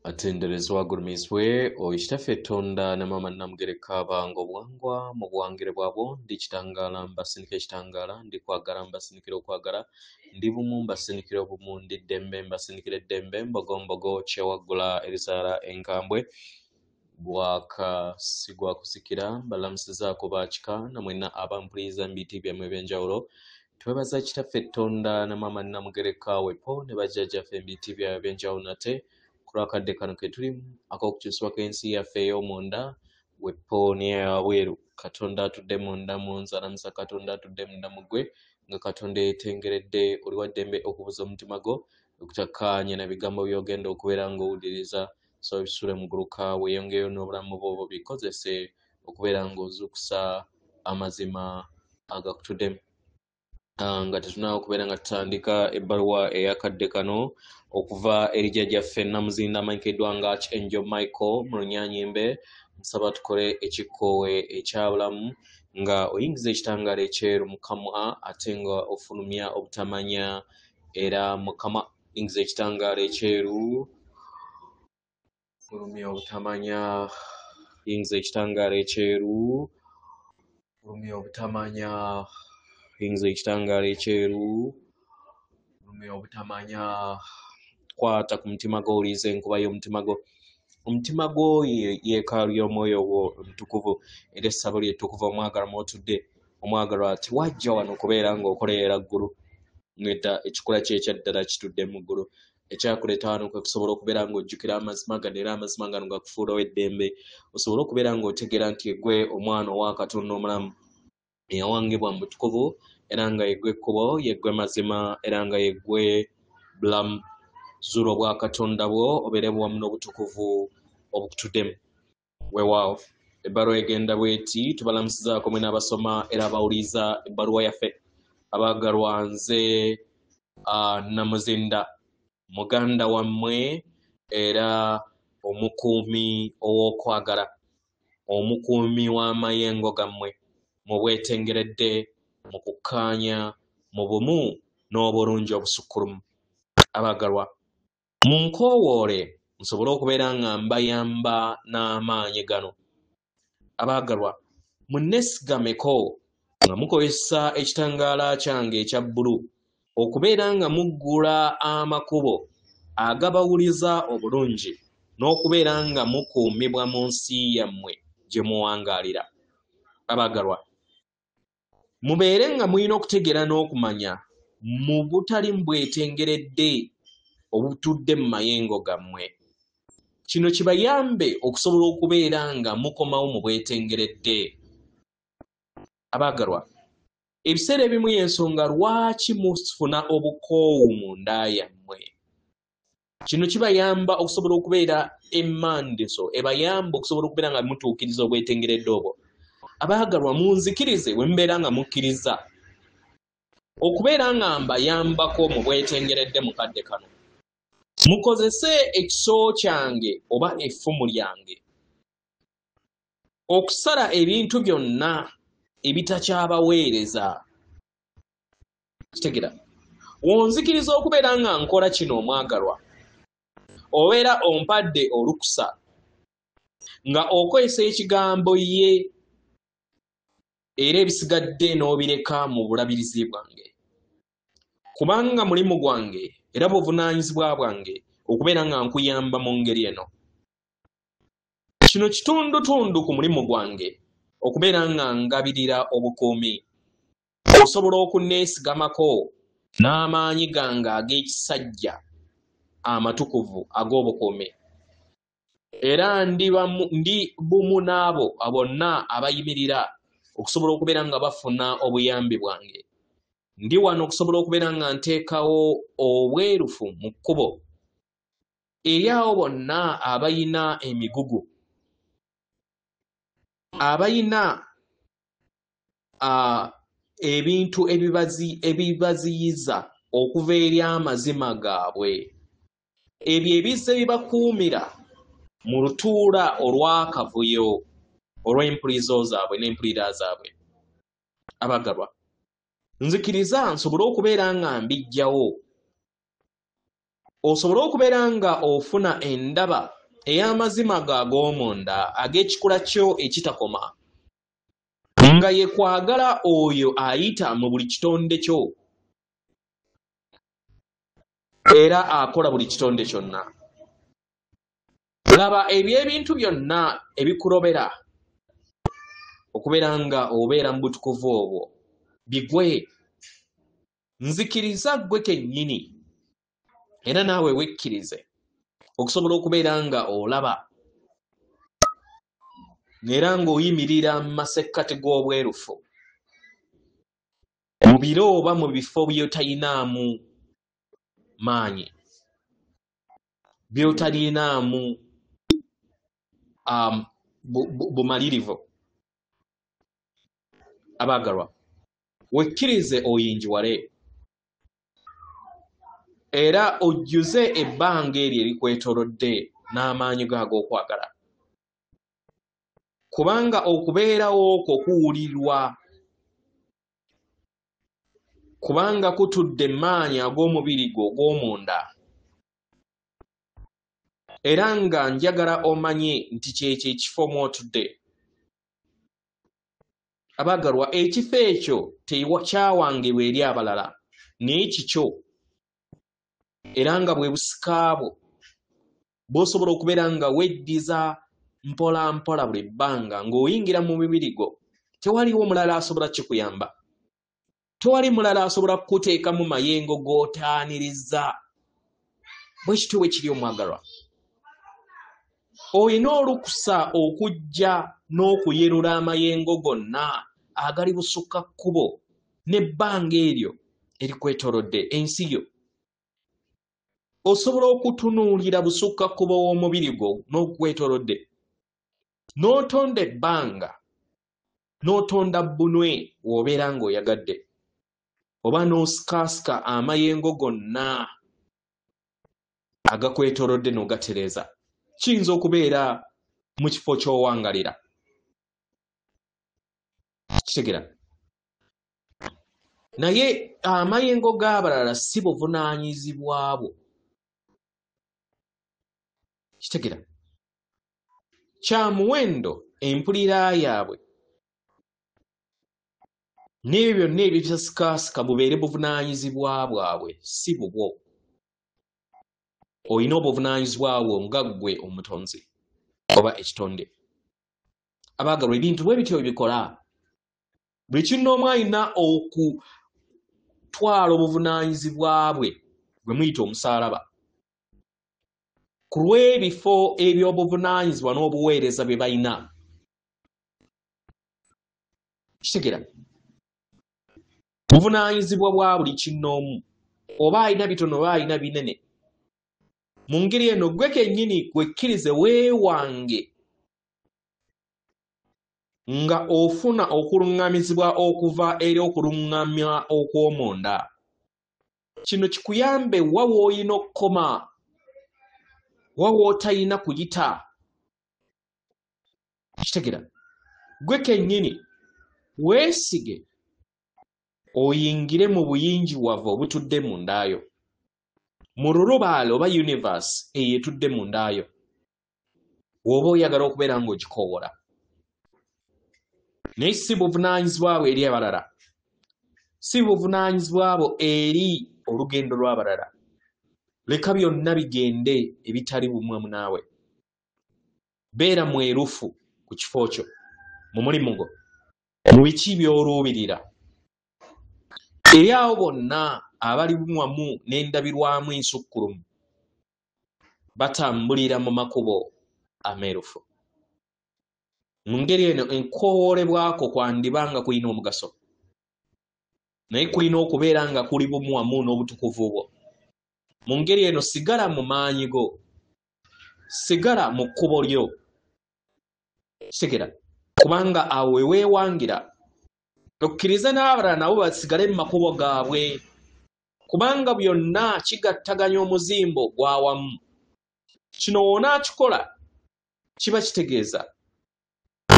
Atenderezwa gurumiswe oishitafe tonda na mama namugereka bango bwangwa mu bwangire bwabo ndikitangala mbasinikira ekitangala ndikwagala mbasinikira okwagala ndi bumu mbasinikira obumu ndi ddembe mbasinikira eddembe mbogombogo kyewagula erizara enkambwe bwaka sigwa kusikira mbalamusizaako bakika namwena abampuliza mbiti byamwe ebyenjawulo twebaza kitaffe tonda na mama namugereka wepo ne bajjajjaffe mbiti byabwe ebyenjawulo nate kulwakadde kano ke tulimu ak'okukyusibwa kw'ensi yaffe ey'omunda wepo n'eyawabweru katonda atudde munda mu nzalamusa katonda atudde munda mu ggwe nga katonda yeetengeredde oli wa ddembe okubuza omutima gwo okutakkaanya na bigambo by'ogenda okubeera ng'owuliriza so bisule mu guluka weeyongeyo n'obulamu bwo bikozese okubeera ng'ozuukusa amazima agakutuddemu nga tetunaawo okubeera nga tutandika ebbaluwa eyakadde kano okuva eri jjajjaffe Namuzinda amanyikiddwa nga Angel Michael mu Lunyanyimbe nsaba tukole ekikkowe ekyabulamu nga oyingiza ekitangaala ekyeru mukama ate nga ofulumya obutamanya era mukama yingiza ekitangaala ekyeru fulumya obutamanya yingiza ekitangaala ekyeru fulumya obutamanya yingiza ekitangaala ekyeru fulumya obutamanya kwata ku mutima gwo owuliriza enkuba y'omutima gwo omutima gwo yeekaalu y'omwoyo gwo omutukuvu era essabo lyettukuvu omwagalwa mw'otudde omwagalwa tewajja wano okubeera ng'okolerera ggulu nedda ekikula kye ekyaddala kitudde mu ggulu ekyakuleeta wano kwe kusobola okubeera ng'ojjukira amazima gano era amazima gano gakufuulawo eddembe osobole okubeera ng'otegeera nti eggwe omwana owa Katonda omulamu eyawangibwa mu butukuvu era nga yeggwe ekkubo yeggwe mazima era nga yeggwe bulamu zuula obwa Katonda bwo obeere bwamu n'obutukuvu obukutuddemu weewaawo ebbaluwa egenda bweti tubalamusizaako mwe n'abasoma era abawuliza ebbaluwa yaffe abaagalwa nze Namuzinda muganda wammwe era omukuumi ow'okwagala omukuumi w'amayengo gammwe mu bwetengeredde mu kukkaanya mu bumu n'obulungi obusukkulumu abaagalwa munkoowoole nsobole okubeera nga mbayamba n'amaanyi gano abaagalwa munneesigameko nga mukozesa ekitangaala kyange ekya bbulu okubeera nga muggula amakubo agabawuliza obulungi n'okubeera nga mukuumibwa mu nsi yammwe gye muwangaalira abaagalwa mubeere nga mulina okutegeera n'okumanya mu butali mbwetengeredde obutudde mu mayengo gammwe kino kibayambe okusobola okubeera nga mukomawo mu bwetengeredde abaagalwa ebiseera ebimu y'ensonga lwaki mufuna obukoowu mu nda yammwe kino kibayamba okusobola okubeera emmandiso ebayamba okusobola okubeera nga mutuukiriza obwetengeredde obwo abaagalwa munzikirize bwe mubeera nga mukkiriza okubeera nga mbayambako mu bwetengeredde mu kadde kano mukozese ekiso kyange oba effumu lyange okusala ebintu byonna ebitakyabaweereza kitegera wonzikiriza okubeera nga nkola kino omwagalwa obeera ompadde olukusa nga okozesa ekigambo ye era ebisigadde n'obireka mu bulabirizi bwange kubanga mulimu gwange era buvunaanyizibwa bwange okubeera nga nkuyamba mu ngeri eno kino kitundutundu ku mulimu gwange okubeera nga ngabirira obukuumi osobola okunneesigamako n'amaanyi gange ag'ekisajja amatukuvu ag'obukuumi era ndi bumu n'abo bonna abayimirira okusobola okubeera nga bafuna obuyambi bwange ndi wano okusobola okubeera nga nteekawo obwerufu mu kkubo eri abo bonna abayina emigugu abayina ebintu ebibaziyiza okuva eri amazima gaabwe ebyo ebizze bibakuumira mu lutuula olw'akavuyo olw'empulizo zaabwe n'empulira zaabwe abaagalwa nzikiriza nsobole okubeera nga mbijjawo osobola okubeera nga ofuna endaba ey'amazima g'omunda ag'ekikula kyo ekitakoma nga ye kwagala oyo ayita mu buli kitonde kyo era akola buli kitonde kyonna. Laba eby'ebintu byonna ebikulobera okubeera nga obeera mu butukuvu obwo bigwe. Nzikiriza ggwe kennyini era naawe wekkirize okusobola okubeera nga olaba era ng'oyimirira mu masekkati g'obwerufu mu biro oba mu bifo by'otalinaamu maanyi, by'otalinaamu bumalirivu. Abaagalwa, wekkirize oyinjiwale era ojjuze ebbanga eryo erikwetoolodde n'amaanyi g'ag'okwagala, kubanga okubeerawo okwo kuwulirwa, kubanga kutudde maanyi ag'omubiri gwo ogw'omunda. Era nga njagala omanye nti kyekyo ekifo mw'otudde. Abaagalwa, ekifo ekyo tekyawangebwa eri abalala naye kikyo, era nga bwe busikaabwo bw'osobola okubeera nga weddiza mpola mpola buli bbanga ng'oyingira mu mubiri gwo. Tewaliwo mulala asobola kikuyamba, tewali mulala asobola kukuteekamu mayengo g'otaaniriza. Bwe kityo bwe kiri omwagalwa. Olina olukusa okujja n'okuyerula amayengo gonna agali busukka kkubo n'ebbanga eryo erikwetoolodde ensi yo. Osobola okutunuulira busukka kkubo w'omubiri gwo n'okwetoolodde, n'otonda ebbanga, n'otonda bbunwe w'obeera ng'oyagadde, oba n'osikaasika amayengo gonna agakwetoolodde n'ogatereeza. Kiyinza okubeera mu kifo ky'owangalira. Kitegera? Naye amayengo g'abalala si buvunaanyizibwa bwo. Kitegera? Kya muwendo empulira yaabwe n'ebyo byonna ebyebyasikaasika bubeere buvunaanyizibwa bwabwe, si bubwo. Olina obuvunaanyizibwa bwo nga ggwe omutonzi oba ekitonde. Abaagalwa, ebintu bwe bityo bikola. Buli kimu n'omu alina okutwala obuvunaanyizibwa bwe gwe muyita omusaalaba ku lw'ebifo eby'obuvunaanyizibwa n'obuweereza bye balina. Kitegera? Buvunaanyizibwa bwa buli kimu n'omu, oba alina bitono oba alina binene. Mu ngeri eno ggwe kennyini wekkirize weewange nga ofuna okuluŋŋamizibwa okuva eri okuluŋŋamya okw'omunda. Kino kikuyambe wa w'olina okukoma, wa w'otalina kuyita. Kitegera? Ggwe kennyini weesige oyingire mu buyinjiwavu obutudde mu ndaayo, mu lulubaale oba universe eyo etudde mu ndaayo, w'oba oyagala okubeera ng'ogikoowola. Naye si buvunaanyizibwa bwo eri abalala, si buvunaanyizibwa bwo eri olugendo lw'abalala. Leka byonna bigende ebitali bumwamu naawe. Beera mwerufu ku kifo kyo, mu mulimu gwo, mu biki by'oluubirira. Eri abo bonna abali bumwamu n'endabirwamu ensukkulumu batambulira mu makubo ameerufu. Mu ngeri eno enkoowoolebwako kwandiba nga kulina omugaso, naye kulina okubeera nga kuli bumwamu n'obutukuvu bwo. Mu ngeri eno sigala mu maanyi go, sigala mu kkubo lyo. Kitegera? Kubanga awo we weewangira. Okkirize n'abalala nabo basigale mu makubo gaabwe, kubanga byonna kigattaganya omuzimbo gw'awamu. Kino w'onaakikola kiba kitegeeza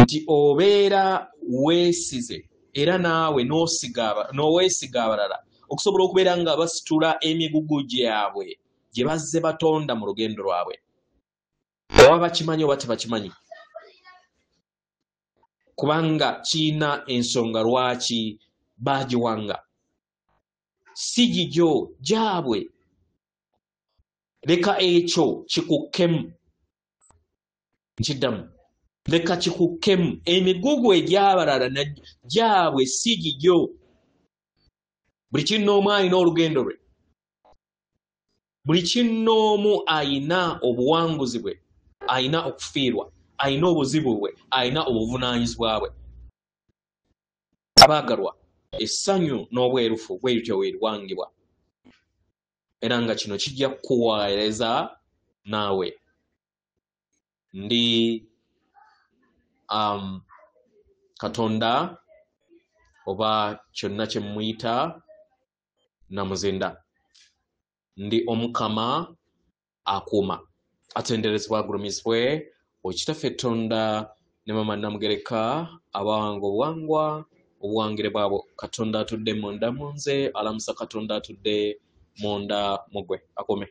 nti obeera weesize era naawe n'oweesiga abalala okusobola okubeera nga basitula emigugu gyabwe gye bazze batonda mu lugendo lwabwe oba bakimanyi oba tebakimanyi kubanga kiina ensonga lwaki bagiwanga si gigyo gyabwe leka ekyo kikukkemu nkiddamu leka kikukkemu emigugu egyabalala gyabwe si gigyo buli kinnoomu alina olugendo lwe buli kinnoomu ayina obuwanguzi bwe ayina okufiirwa ayina obuzibu bwe ayina obuvunaanyizibwa bwe abaagalwa essanyu n'obwerufu bwetyo weerwangibwa era nga kino kijja kukuweereza naawe ndi Katonda oba kyonna kye muyita namuzinda ndi omukama akuuma atenderezebwa agulumizibwe okitaffe Tonda ne mama Namugereka abawanga obuwangwa obuwangire bwabo Katonda atudde munda mu nze alamusa Katonda atudde munda mu gwe akome